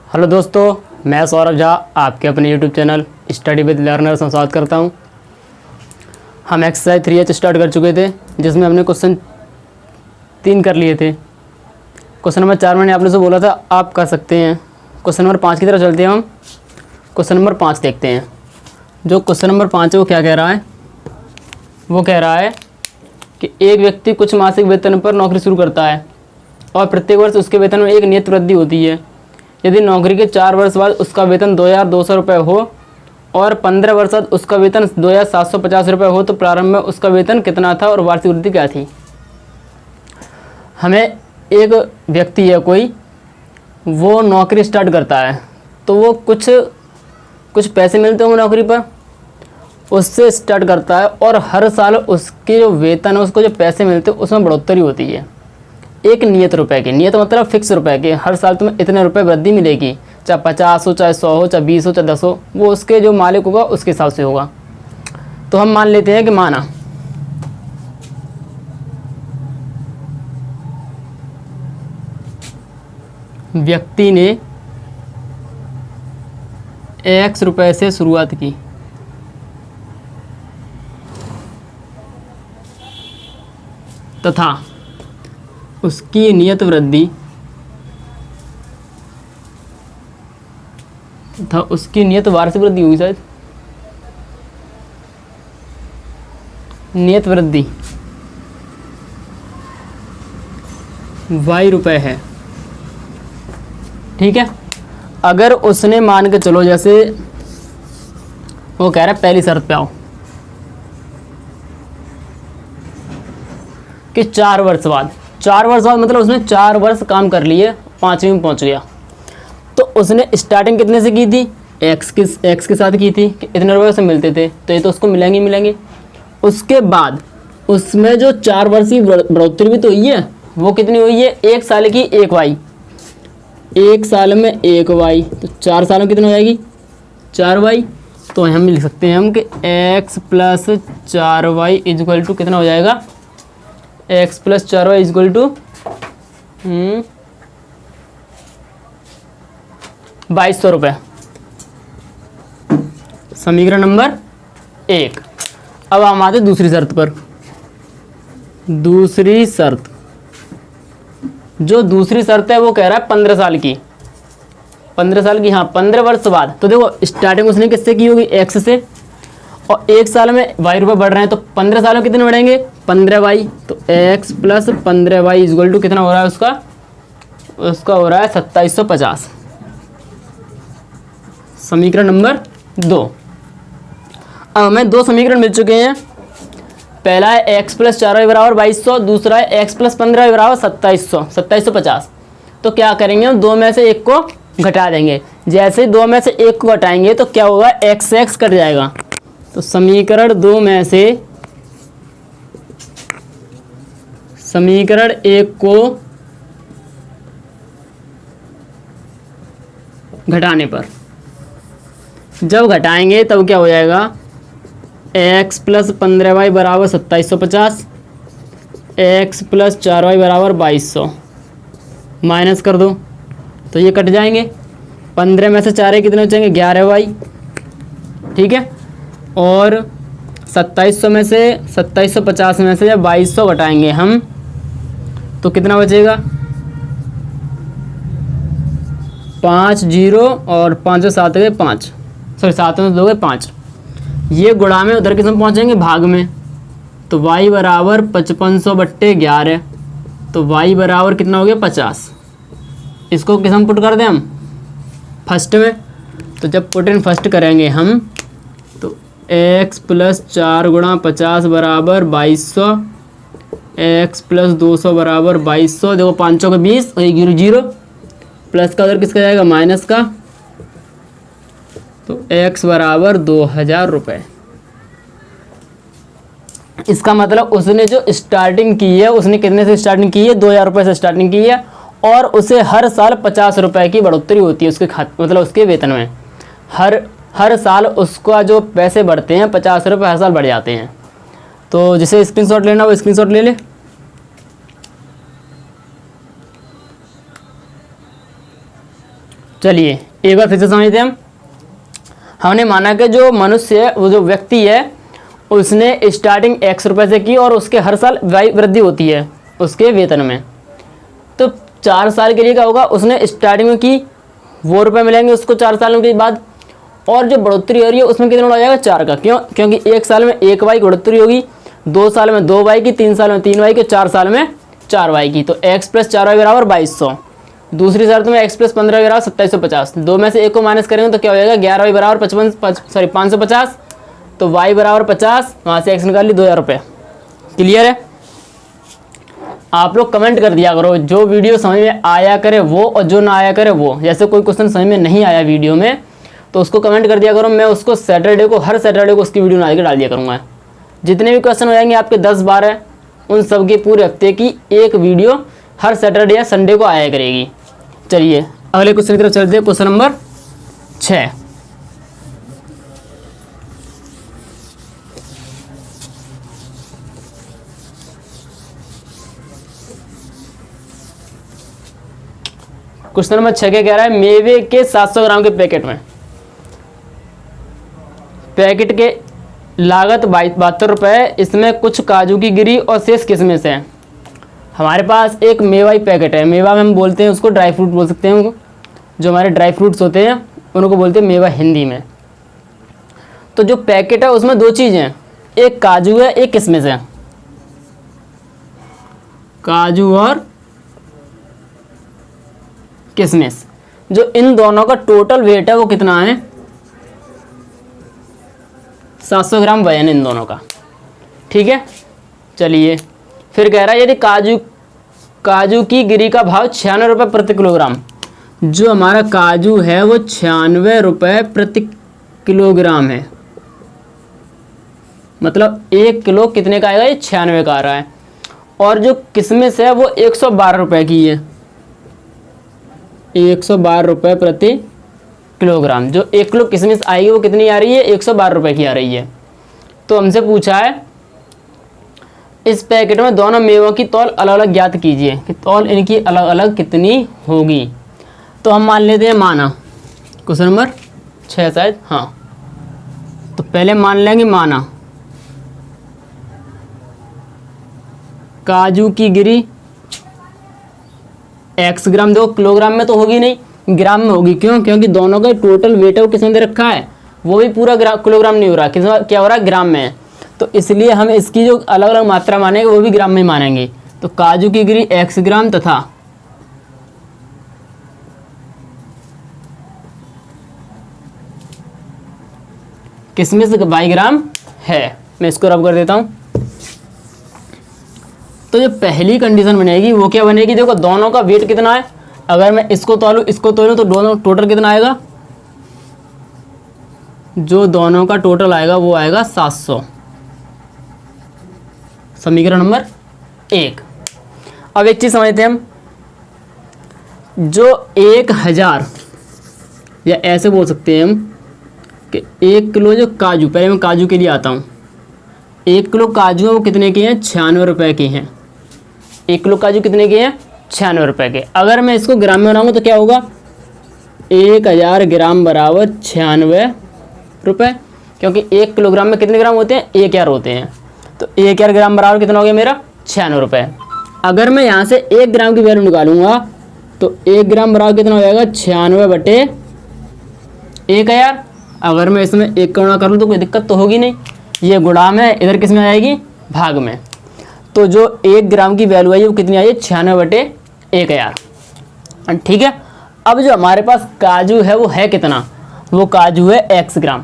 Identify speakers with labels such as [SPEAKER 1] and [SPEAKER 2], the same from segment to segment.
[SPEAKER 1] Hello दोस्तों, मैं सौरभ झा आपके अपने YouTube channel study with learners में स्वागत करता हूं। हम एक्सरसाइज 3H स्टार्ट कर चुके थे, जिसमें हमने क्वेश्चन 3 कर लिए थे। क्वेश्चन नंबर 4 मैंने आप लोगों से बोला था आप कर सकते हैं। क्वेश्चन नंबर 5 की तरफ चलते हैं। हम क्वेश्चन नंबर 5 देखते हैं। जो क्वेश्चन नंबर 5 है वो क्या कह रहा है? वो कह रहा है कि एक व्यक्ति कुछ मासिक वेतन पर नौकरी शुरू करता है और प्रत्येक वर्ष उसके वेतन में एक नियत वृद्धि होती है। यदि नौकरी के 4 वर्ष बाद उसका वेतन 2200 रुपये हो और 15 वर्ष बाद उसका वेतन 2750 रुपये हो तो प्रारंभ में उसका वेतन कितना था और वार्षिक वृद्धि क्या थी? हमें एक व्यक्ति है कोई, वो नौकरी स्टार्ट करता है तो वो कुछ पैसे मिलते होंगे नौकरी पर, उससे स्टार्ट करता है और हर साल उसके जो वेतन है, उसको जो पैसे मिलते हैं उसमें बढ़ोतरी होती है एक नियत रुपए की। नियत मतलब फिक्स रुपए के। हर साल तुम्हें इतने रुपए वृद्धि मिलेगी, चाहे 50 हो, चाहे 100 हो, चाहे 20 हो, चाहे 10 हो, वो उसके जो मालिक होगा उसके हिसाब से होगा। तो हम मान लेते हैं कि माना व्यक्ति ने X रुपए से शुरुआत की तथा उसकी नियत वृद्धि तथा उसकी नियत वार्षिक वृद्धि हुई, शायद नियत वृद्धि Y रुपए है। ठीक है। अगर उसने मान के चलो, जैसे वो कह रहा है पहली शर्त पे आओ कि 4 वर्ष बाद मतलब उसने 4 वर्ष काम कर लिए, 5वीं में पहुंच गया। तो उसने स्टार्टिंग कितने से की थी? एक्स के साथ की थी कि इतने रुपये उसे मिलते थे, तो ये तो उसको मिलेंगे। उसके बाद उसमें जो 4 वर्ष की बढ़ोतरी भी तो हुई है, वो कितनी हुई है? 1 साल की 1 वाई, 1 साल में 1 वाई, तो 4 सालों में कितनी हो जाएगी? 4 वाई। तो हम लिख सकते हैं हम कि x plus 4 y is equal to कितना हो जाएगा? x plus 4 y is equal to 2200 रुपये। समीकरण नंबर 1। अब हम आते दूसरी शर्त पर। दूसरी शर्त, जो दूसरी शर्त है वो कह रहा है 15 साल की। 15 साल की, हाँ 15 वर्ष बाद। तो देखो स्टार्टिंग उसने किससे की होगी? x से, और 1 साल में y रुपये बढ़ रहे हैं, तो 15 सालों कितने बढ़ेंगे? 15y। तो x plus 15y equal to कितना हो रहा है उसका हो रहा है 2750। समीकरण नंबर 2। अब हमें 2 समीकरण मिल चुके हैं। पहला है x प्लस 4y बराबर 2200, दूसरा है x प्लस 15y बराबर 2750। तो क्या करेंगे हम? 2 में से 1 को घटा देंगे। जैसे 2 में से 1 को घटाएंगे तो क्या होगा? x कट जाएगा। तो समीकरण 2 में से समीकरण 1 को घटाने पर, जब घटाएंगे तब क्या हो जाएगा? x प्लस 15y बराबर 2750, x प्लस 4y बराबर 2200। माइनस कर दो तो ये कट जाएंगे। 15 में से 4 कितने बचेंगे? 11y। ठीक है। और 2750 में से जब 2200 घटाएंगे हम तो कितना बचेगा? 5 0 और 5 7 गए 5, सॉरी 7 में 2 गए 5। ये गुणा में उधर किस में पहुँचेंगे? भाग में। तो y बराबर 5500/11, तो y बराबर कितना हो गया? 50। इसको किस में पुट कर दें हम? फर्स्ट में। तो जब पुट इन फर्स्ट करेंगे हम तो x प्लस 4 गुणा 50 बराबर 2200, x प्लस 200 बराबर 2200। देखो 5 का 20 और 0 प्लस का उधर किसका जाएगा? माइनस का। तो x बराबर 2000 रुपये। इसका मतलब उसने जो स्टार्टिंग की है, उसने कितने से स्टार्टिंग की है? 2000 रुपये से स्टार्टिंग की है और उसे हर साल 50 रुपये की बढ़ोतरी होती है उसके मतलब उसके वेतन में। हर साल उसका जो पैसे बढ़ते हैं 50 रुपये हर साल बढ़ जाते हैं। तो जिसे स्क्रीनशॉट लेना वो स्क्रीनशॉट ले ले। चलिए एक बार फिर से समझते हैं हम। हमने माना कि जो मनुष्य है, वो जो व्यक्ति है, उसने स्टार्टिंग x रुपए से की और उसके हर साल y वृद्धि होती है उसके वेतन में। तो 4 साल के लिए क्या होगा, उसने स्टार्टिंग में की, वो रुपए मिलेंगे उसको 4 सालों के बाद, और जो बढ़ोतरी हो रही है उसमें कितना हो जाएगा 4 का। क्यों? क्योंकि 1 साल में 1 वाई की बढ़ोतरी होगी, 2 साल में 2 वाई की, 3 साल में 3 वाई की, 4 साल में 4 वाई की। तो x प्लस 4 वाई बराबर 2200। दूसरी शर्त में x प्लस 15 बराबर 2750। दो में से एक को माइनस करेंगे तो क्या हो जाएगा, 11 वाई बराबर 550। तो y बराबर 50, वहाँ से x निकाल ली 2000 रुपये। क्लियर है? आप लोग कमेंट कर दिया करो, जो वीडियो समझ में आया करे वो, और जो ना आया करे वो। जैसे कोई क्वेश्चन समझ में नहीं आया वीडियो में तो उसको कमेंट कर दिया करो, मैं उसको सैटरडे को, हर सैटरडे को उसकी वीडियो बना के डाल दिया करूँगा। जितने भी क्वेश्चन हो जाएंगे आपके 10-12, उन सब की पूरे हफ्ते की एक वीडियो हर सैटरडे या संडे को आया करेगी। चलिए अगले क्वेश्चन की तरफ चलते हैं। Question number 6। क्वेश्चन नंबर 6 क्या कह रहा है, मेवे के 700 ग्राम के पैकेट में, पैकेट के लागत 72 रुपये, इसमें कुछ काजू की गिरी और शेष किशमिश है। हमारे पास एक मेवा ही पैकेट है, मेवा में हम बोलते हैं उसको, ड्राई फ्रूट बोल सकते हैं उनको, जो हमारे ड्राई फ्रूट्स होते हैं उनको बोलते हैं मेवा हिंदी में। तो जो पैकेट है उसमें 2 चीज़ें हैं, एक काजू है, एक किशमिश है। काजू और किशमिश, जो इन दोनों का टोटल वेट है वो कितना है, 700 ग्राम वजन इन दोनों का। ठीक है, चलिए फिर कह रहा है यदि काजू की गिरी का भाव 96 रुपये प्रति किलोग्राम, जो हमारा काजू है वो 96 रुपये प्रति किलोग्राम है, मतलब 1 किलो कितने का आएगा, ये 96 का आ रहा है। और जो किशमिश है वो 112 रुपये की है, 112 रुपये प्रति किलोग्राम। जो 1 किलो किशमिश आएगी वो कितनी आ रही है, 112 रुपये की आ रही है। तो हमसे पूछा है इस पैकेट में दोनों मेवों की तौल अलग अलग ज्ञात कीजिए कि तौल इनकी अलग अलग कितनी होगी। तो हम मान लेते हैं माना, क्वेश्चन नंबर 6 शायद, हाँ। तो पहले मान लेंगे माना काजू की गिरी x ग्राम, देखो किलोग्राम में तो होगी नहीं, ग्राम में होगी। क्यों? क्योंकि दोनों का टोटल वेट है वो किसमें दे रखा है, वो भी पूरा किलोग्राम नहीं हो रहा, किसमें क्या हो रहा है, ग्राम में है। तो इसलिए हम इसकी जो अलग अलग मात्रा मानेंगे वो भी ग्राम में ही मानेंगे। तो काजू की गिरी x ग्राम तथा किशमिश y ग्राम है। मैं इसको रब कर देता हूँ। तो जो पहली कंडीशन बनेगी वो क्या बनेगी, देखो दोनों का वेट कितना है, अगर मैं इसको तोलूँ इसको तोलूँ तो दोनों टोटल कितना आएगा, जो दोनों का टोटल आएगा वो आएगा 700। समीकरण नंबर 1। अब एक चीज़ समझते हैं हम, जो 1000, या ऐसे बोल सकते हैं हम कि 1 किलो जो काजू, पहले मैं काजू के लिए आता हूँ, 1 किलो काजू है वो कितने के हैं, 96 रुपये के हैं। 1 किलो काजू कितने के हैं, 96 रुपये के। अगर मैं इसको ग्राम में बनाऊँगा तो क्या होगा, 1000 ग्राम बराबर 96 रुपये, क्योंकि 1 किलोग्राम में कितने ग्राम होते हैं, 1000 होते हैं। तो 1000 ग्राम बराबर कितना हो गया मेरा, 96 रुपये। अगर मैं यहाँ से 1 ग्राम की वैल्यू निकालूंगा तो 1 ग्राम बराबर कितना हो जाएगा, 96 बटे 1000। अगर मैं इसमें 1 गुणा करूँ तो कोई दिक्कत तो होगी नहीं, ये गुणा में इधर किस में आएगी, भाग में। तो जो 1 ग्राम की वैल्यू आई वो कितनी आई है, 96 बटे 1000। ठीक है। अब जो हमारे पास काजू है वो है कितना, वो काजू है x ग्राम।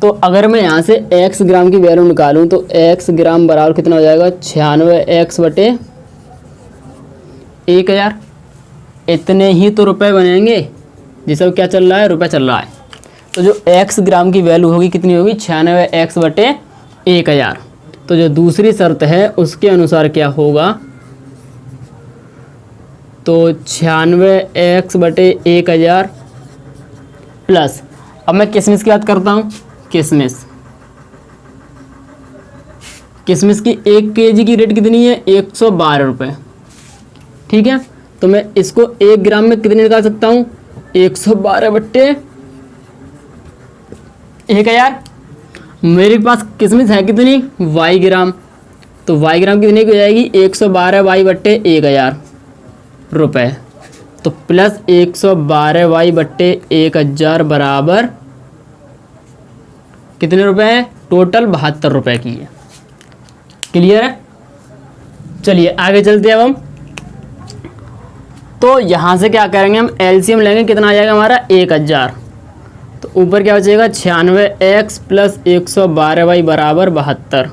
[SPEAKER 1] तो अगर मैं यहाँ से x ग्राम की वैल्यू निकालूँ तो x ग्राम बराबर कितना हो जाएगा, 96x बटे 1000। इतने ही तो रुपए बनेंगे, जिससे क्या चल रहा है, रुपए चल रहा है। तो जो x ग्राम की वैल्यू होगी कितनी होगी, 96x बटे 1000। तो जो दूसरी शर्त है उसके अनुसार क्या होगा, तो 96x बटे 1000 प्लस, अब मैं किशमिश की बात करता हूँ, किशमिश की 1 kg की रेट कितनी है, 112 रुपये। ठीक है। तो मैं इसको 1 ग्राम में कितने निकाल सकता हूँ, 112/1000। मेरे पास किसमिस है कितनी, y ग्राम, तो y ग्राम कितनी की हो जाएगी, 112y/1000 रुपये। तो प्लस 112y/1000 बराबर कितने रुपए हैं, टोटल 72 रुपये की है। क्लियर है। चलिए आगे चलते हैं अब हम। तो यहाँ से क्या करेंगे हम, एलसीएम लेंगे, कितना आ जाएगा हमारा 1000। तो ऊपर क्या बचेगा, 96x प्लस 112y बराबर 72।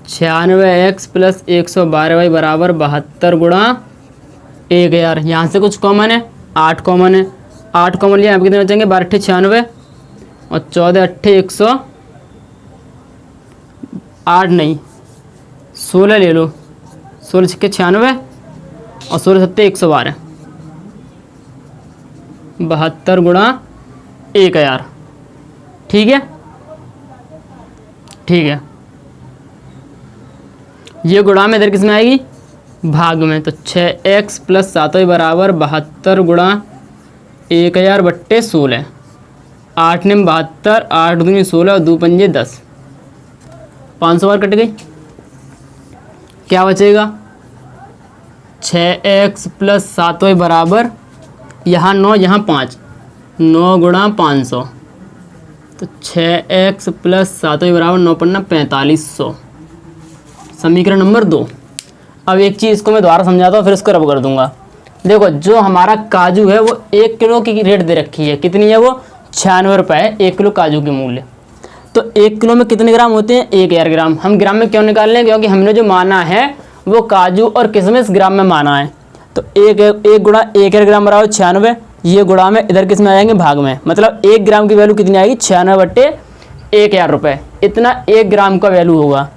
[SPEAKER 1] 96x प्लस 112y बराबर 72 गुणा 1000। यहाँ से कुछ कॉमन है, 8 कॉमन है, 8 कॉमन लिया, यहाँ पे कितने बचेंगे, 12 × 96 और 14 × 8 108 नहीं 16 ले लो, 16 × 96 और 16 × 7 112, 72 गुणा 1000। ठीक है, ठीक है। ये गुणा में इधर किस में आएगी, भाग में। तो 6x प्लस 7y बराबर 72 गुणा 1000/16। 8 ने 72, 8 दूनी 16 और 2 पंजे 10, 500 बार कट गई। क्या बचेगा, 6x प्लस 7y बराबर, यहाँ 9 यहाँ 5, 9 गुणा 500। तो 6x प्लस 7y बराबर 9 पन्ना 4500, समीकरण नंबर 2। अब एक चीज़ को मैं दोबारा समझाता हूँ, फिर इसको रब कर दूंगा। देखो जो हमारा काजू है वो 1 किलो की रेट दे रखी है, कितनी है वो, 96 रुपये 1 किलो काजू की मूल्य। तो 1 किलो में कितने ग्राम होते हैं, 1000 ग्राम। हम ग्राम में क्यों निकाल लें, क्योंकि हमने जो माना है वो काजू और किशमिश ग्राम में माना है। तो 1 गुणा 1000 ग्राम बराबर 96, ये गुणा में इधर किस में आ जाएंगे, भाग में। मतलब 1 ग्राम की वैल्यू कितनी आएगी, 96/1000 रुपये, इतना 1 ग्राम का वैल्यू होगा।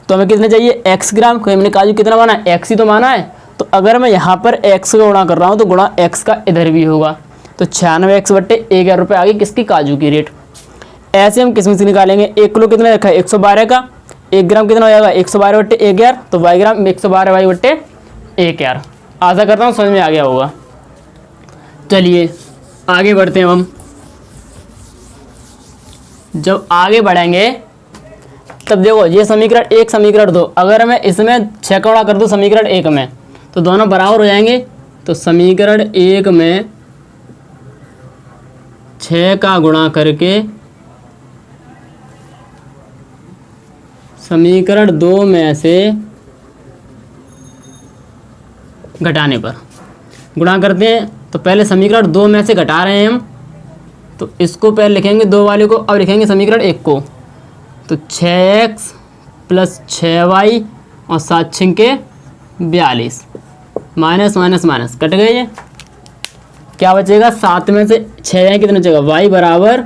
[SPEAKER 1] तो हमें कितने चाहिए, x ग्राम, क्योंकि हमने काजू कितना माना है, x ही तो माना है। तो अगर मैं यहाँ पर x का गुणा कर रहा हूँ तो गुणा x का इधर भी होगा। तो 96x/1000 रुपये आ गई किसकी, काजू की रेट। ऐसे हम किसमिस निकालेंगे, 1 किलो कितना रखा है, 112 का, 1 ग्राम कितना हो जाएगा, 112/1000। तो y ग्राम 112y/1000। आशा करता हूँ समझ में आ गया होगा। चलिए आगे बढ़ते हैं हम। जब आगे बढ़ेंगे तब देखो ये समीकरण 1 समीकरण 2, अगर मैं इसमें 6 का गुणा कर दूँ समीकरण 1 में तो दोनों बराबर हो जाएंगे। तो समीकरण 1 में 6 का गुणा करके समीकरण 2 में से घटाने पर गुणा करते हैं। तो पहले समीकरण 2 में से घटा रहे हैं हम, तो इसको पहले लिखेंगे 2 वाले को, अब लिखेंगे समीकरण 1 को। तो 6x प्लस 6y और 7 छिंके 42, माइनस माइनस माइनस कट गए ये। क्या बचेगा, 7 में से 6 जाए कितना बचेगा, y बराबर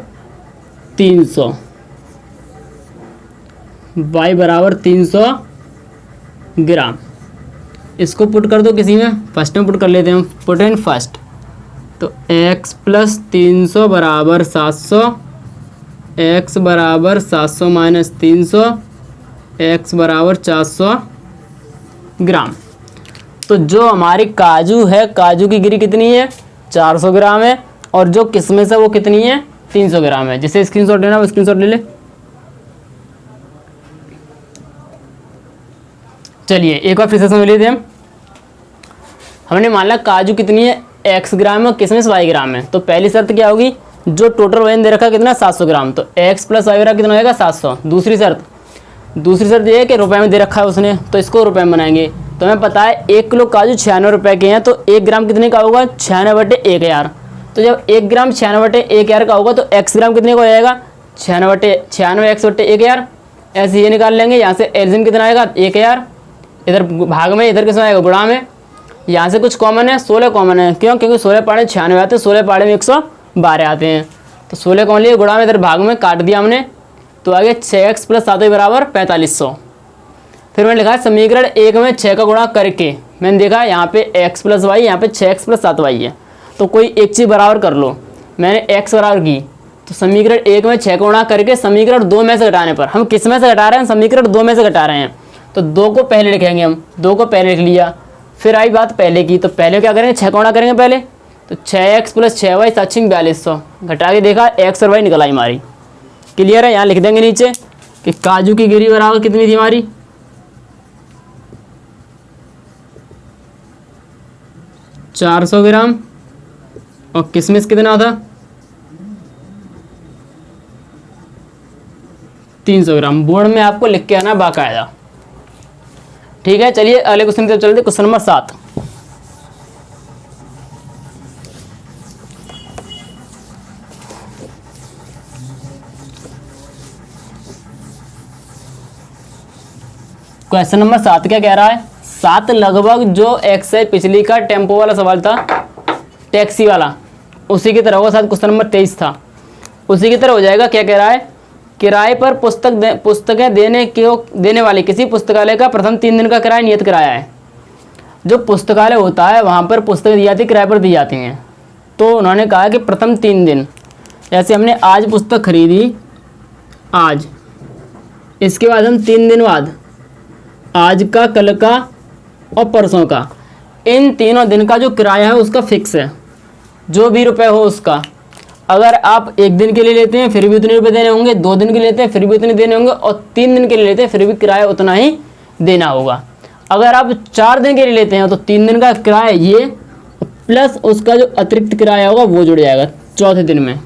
[SPEAKER 1] 300, y बराबर 300 ग्राम। इसको पुट कर दो किसी में, फर्स्ट में पुट कर लेते हैं हम, पुट इन फर्स्ट। तो x प्लस 300 बराबर 700, x बराबर 700 माइनस 300, x बराबर 400 ग्राम। तो जो हमारी काजू है, काजू की गिरी कितनी है, 400 ग्राम है, और जो किशमिश है वो कितनी है, 300 ग्राम है। जिसे स्क्रीनशॉट लेना वो स्क्रीनशॉट ले ले। चलिए एक बार फिर से समझ लेते हैं हम। हमने मान लिया काजू कितनी है, x ग्राम है, किशमिश y ग्राम है। तो पहली शर्त क्या होगी, जो टोटल वजन दे रखा है कितना, 700 ग्राम, तो x प्लस y कितना होगा, 700। दूसरी शर्त ये है कि रुपए में दे रखा है उसने, तो इसको रुपए में बनाएंगे। तो हमें पता है 1 किलो काजू 96 रुपये के हैं, तो 1 ग्राम कितने का होगा, 96/1000। तो जब 1 ग्राम 96/1000 का होगा तो x ग्राम कितने का हो जाएगा, 96x/1000। ऐसे ये निकाल लेंगे। यहाँ से एलसीएम कितना आएगा, 1000, इधर भाग में, इधर कितना आएगा, गुणा में। यहाँ से कुछ कॉमन है, 16 कॉमन है, क्यों, क्योंकि 16 पाड़े 96 आते हैं, 16 पाड़े में 112 आते हैं। तो 16 कॉमन लिए, गुणा में, इधर भाग में काट दिया हमने, तो आगे 6x प्लस 7y बराबर 4500। फिर मैंने लिखा है समीकरण 1 में 6 का गुणा करके, मैंने देखा यहाँ पे x प्लस वाई, यहाँ पे 6x प्लस 7y है, तो कोई एक चीज़ बराबर कर लो। मैंने x बराबर की, तो समीकरण 1 में 6 का गुणा करके समीकरण 2 में से घटाने पर, हम किस में से घटा रहे हैं, समीकरण 2 में से घटा रहे हैं, तो 2 को पहले लिखेंगे हम, 2 को पहले लिख लिया। फिर आई बात पहले की, तो पहले क्या करेंगे, 6 का गुणा करेंगे पहले, तो 6x प्लस 6y 4200 घटा के देखा x और y निकल आई हमारी। क्लियर है। यहाँ लिख देंगे नीचे कि काजू की गिरी बराबर कितनी थी हमारी 400 ग्राम और किशमिश कितना था 300 ग्राम। बोर्ड में आपको लिख के आना बाकायदा। ठीक है, चलिए अगले क्वेश्चन की तरफ चलते। Question number 7। क्वेश्चन नंबर 7 क्या कह रहा है, 7 लगभग जो एक्स है पिछली का टेम्पो वाला सवाल था, टैक्सी वाला, उसी की तरह होगा। शायद क्वेश्चन नंबर 23 था, उसी की तरह हो जाएगा। क्या कह रहा है, किराए पर पुस्तकें देने वाले किसी पुस्तकालय का प्रथम 3 दिन का किराया नियत किराया है। जो पुस्तकालय होता है वहाँ पर पुस्तकें दी जाती है, किराए पर दी जाती हैं। तो उन्होंने कहा कि प्रथम 3 दिन, जैसे हमने आज पुस्तक खरीदी आज, इसके बाद हम 3 दिन बाद, आज का, कल का और परसों का, इन तीनों दिन का जो किराया है उसका फिक्स है, जो भी रुपए हो उसका। अगर आप 1 दिन के लिए लेते हैं फिर भी उतने रुपए देने होंगे, 2 दिन के लिए लेते हैं फिर भी उतने देने होंगे, और 3 दिन के लिए लेते हैं फिर भी किराया उतना ही देना होगा। अगर आप 4 दिन के लिए लेते हैं तो 3 दिन का किराया ये प्लस उसका जो अतिरिक्त किराया होगा वो जुड़ जाएगा चौथे दिन में।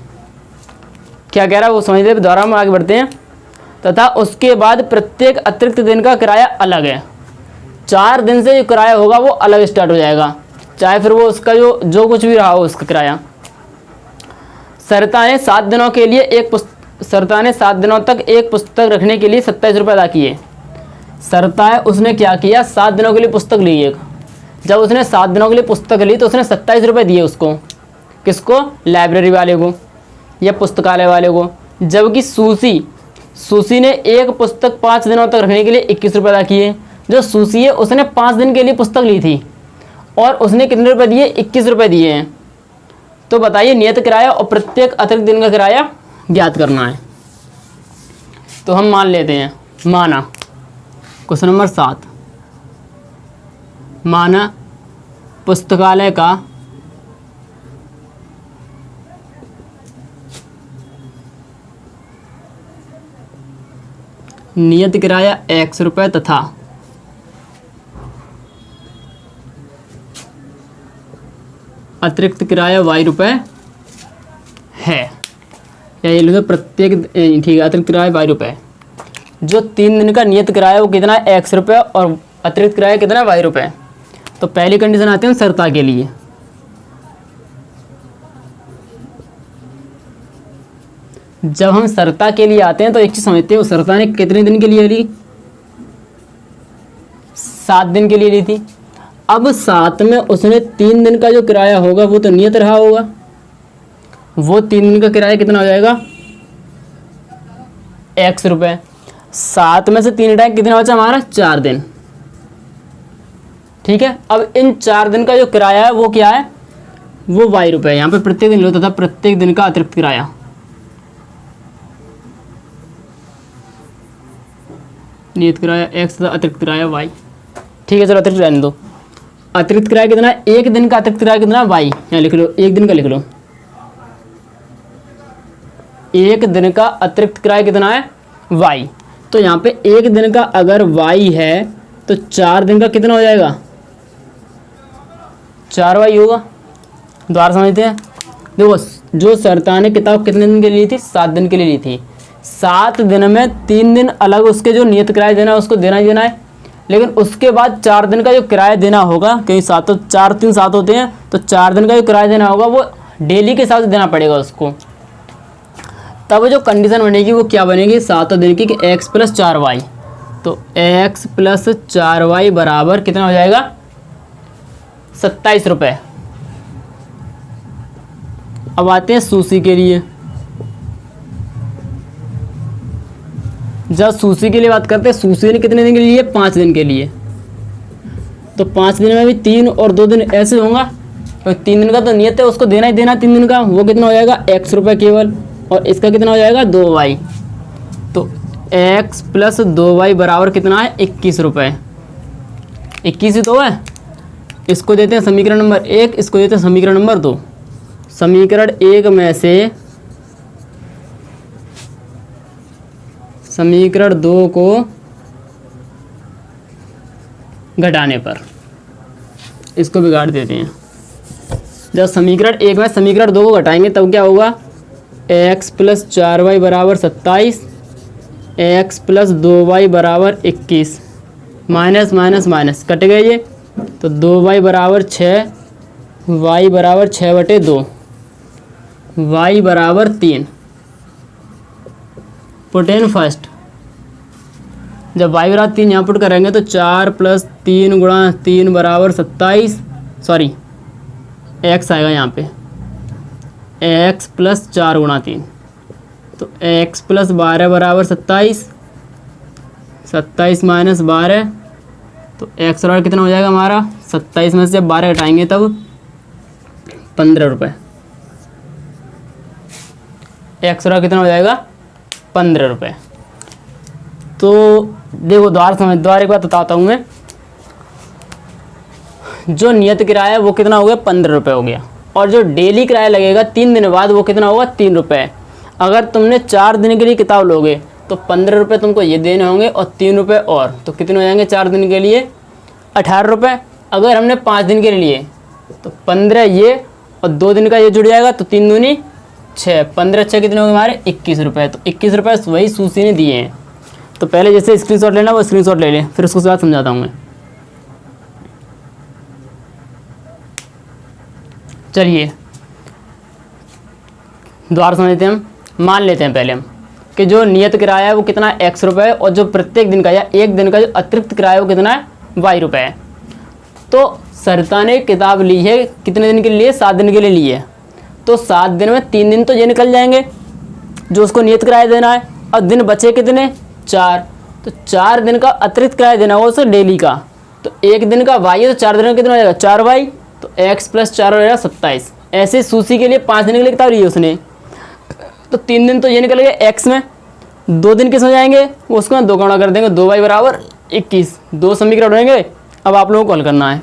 [SPEAKER 1] क्या कह रहा है वो समझते, दोबारा हम आगे बढ़ते हैं। तथा उसके बाद प्रत्येक अतिरिक्त दिन का किराया अलग है। 4 दिन से जो किराया होगा वो अलग स्टार्ट हो जाएगा, चाहे फिर वो उसका जो कुछ भी रहा हो उसका किराया। सरता ने 7 दिनों के लिए सरता ने 7 दिनों तक एक पुस्तक रखने के लिए 27 रुपये अदा किए। सरता है उसने क्या किया, 7 दिनों के लिए पुस्तक ली एक। जब उसने 7 दिनों के लिए पुस्तक ली तो उसने 27 रुपये दिए उसको। किसको, लाइब्रेरी वाले को या पुस्तकालय वाले को। जबकि सुशी ने एक पुस्तक 5 दिनों तक रखने के लिए 21 रुपये अदा किए। जो सुशी है उसने 5 दिन के लिए पुस्तक ली थी और उसने कितने रुपए दिए, 21 रुपये दिए हैं। तो बताइए नियत किराया और प्रत्येक अतिरिक्त दिन का किराया ज्ञात करना है। तो हम मान लेते हैं, माना क्वेश्चन नंबर 7, माना पुस्तकालय का नियत किराया x रुपये तथा अतिरिक्त किराया y रुपये है, या ये लिखो प्रत्येक, ठीक है, अतिरिक्त किराया y रुपये। जो 3 दिन का नियत किराया वो कितना है, x रुपये, और अतिरिक्त किराया कितना है, y रुपये। तो पहली कंडीशन आती है सरता के लिए। जब हम सरता के लिए आते हैं तो एक चीज़ समझते हैं, सरता ने कितने दिन के लिए ली, 7 दिन के लिए ली थी। अब 7 में उसने 3 दिन का जो किराया होगा वो तो नियत रहा होगा, वो 3 दिन का किराया कितना हो जाएगा, x रुपये। 7 में से 3 घटाए कितना बचा हमारा, 4 दिन। ठीक है, अब इन 4 दिन का जो किराया है वो क्या है, वो y रुपये। यहाँ पे प्रत्येक दिन होता था, प्रत्येक दिन का अतिरिक्त किराया। नियत किराया x तथा अतिरिक्त किराया y। ठीक है, चलो अतिरिक्त रहने दो। अतिरिक्त किराया कितना है, 1 दिन का अतिरिक्त किराया कितना है, y। यहाँ लिख लो, 1 दिन का लिख लो। 1 दिन का अतिरिक्त किराया कितना है, y। तो यहाँ पे 1 दिन का अगर y है तो 4 दिन का कितना हो जाएगा, 4y होगा। दोबारा समझते हैं। देखो, जो सरता ने किताब कितने दिन के लिए ली थी, 7 दिन के लिए ली थी। 7 दिन में 3 दिन अलग उसके जो नियत किराया देना है उसको देना ही देना है, लेकिन उसके बाद 4 दिन का जो किराया देना होगा, क्योंकि 7 तो 4 3 7 होते हैं, तो 4 दिन का जो किराया देना होगा वो डेली के हिसाब से देना पड़ेगा उसको। तब जो कंडीशन बनेगी वो क्या बनेगी, 7 दिन की, कि x प्लस 4y। तो x प्लस 4y बराबर कितना हो जाएगा, 27 रुपये। अब आते हैं सुशी के लिए। जब सुशी के लिए बात करते हैं, सुशी ने कितने दिन के लिए, 5 दिन के लिए। तो 5 दिन में भी 3 और 2 दिन ऐसे होगा, तो 3 दिन का तो नियत है उसको देना ही देना 3 दिन का। वो कितना हो जाएगा, x रुपये केवल, और इसका कितना हो जाएगा, 2y। तो x प्लस 2y बराबर कितना है, 21 रुपये। 21 ही तो है। इसको देते हैं समीकरण नंबर 1, इसको देते हैं समीकरण नंबर 2। समीकरण 1 में से समीकरण 2 को घटाने पर, इसको बिगाड़ देते हैं। जब समीकरण 1 में समीकरण 2 को घटाएंगे तब क्या होगा, x प्लस 4y बराबर 27, x प्लस 2y बराबर 21, माइनस माइनस माइनस कट गए ये, तो 2y बराबर 6, y बराबर 6/2, y बराबर 3। पुट इन फर्स्ट, जब y बराबर 3 यहाँ पुट करेंगे तो 4 प्लस 3 गुणा 3 बराबर 27, सॉरी x आएगा यहाँ पे, x प्लस 4 गुणा 3, तो x प्लस 12 बराबर 27, 27 माइनस 12, तो x बराबर कितना हो जाएगा हमारा, 27 में से जब 12 घटाएंगे तब 15 रुपये। x बराबर कितना हो जाएगा, 15 रुपये। तो देखो द्वार एक बात बताता हूँ मैं, जो नियत किराया है वो कितना हो गया, 15 रुपये हो गया, और जो डेली किराया लगेगा 3 दिन बाद वो कितना होगा, 3 रुपये। अगर तुमने 4 दिन के लिए किताब लोगे तो 15 रुपये तुमको ये देने होंगे और 3 रुपये और, तो कितने हो जाएंगे 4 दिन के लिए, 18 रुपये। अगर हमने 5 दिन के लिए तो 15 ये और 2 दिन का ये जुड़ जाएगा, तो 3 दूनी 6, 15 6 कितने होंगे हमारे, 21 रुपये। तो 21 रुपये वही सूसी ने दिए हैं। तो पहले जैसे स्क्रीनशॉट लेना वो स्क्रीनशॉट ले लें, फिर उसको बाद समझाता हूँ मैं। चलिए द्वार समझते हैं हम। मान लेते हैं पहले हम कि जो नियत किराया है वो कितना है, x रुपये, और जो प्रत्येक दिन का या एक दिन का जो अतिरिक्त किराया है वो कितना है, y रुपये है। तो सरिता ने किताब ली है कितने दिन के लिए, 7 दिन के लिए ली है। तो 7 दिन में 3 दिन तो ये निकल जाएंगे जो उसको नियत किराया देना है, और दिन बचे कितने, 4। तो 4 दिन का अतिरिक्त किराया देना होगा उसे डेली का। तो एक दिन का y है तो 4 दिन का कितना हो जाएगा, 4y, तो x प्लस 4 हो जाएगा 27। ऐसे सूसी के लिए 5 दिन के लिए किताब ली है उसने, तो 3 दिन तो ये निकल गए x में, 2 दिन किस में जाएंगे, वो उसको 2 गुणा कर देंगे, 2y बराबर 21। 2 समीकरण होंगे, अब आप लोगों को हल करना है।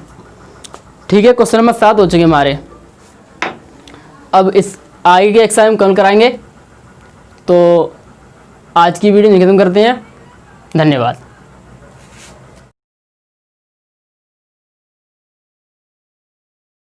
[SPEAKER 1] ठीक है, क्वेश्चन नंबर 7 हो चुके हमारे। अब इस आगे के एक्सरसाइज हम कल कराएंगे। तो आज की वीडियो खत्म करते हैं, धन्यवाद।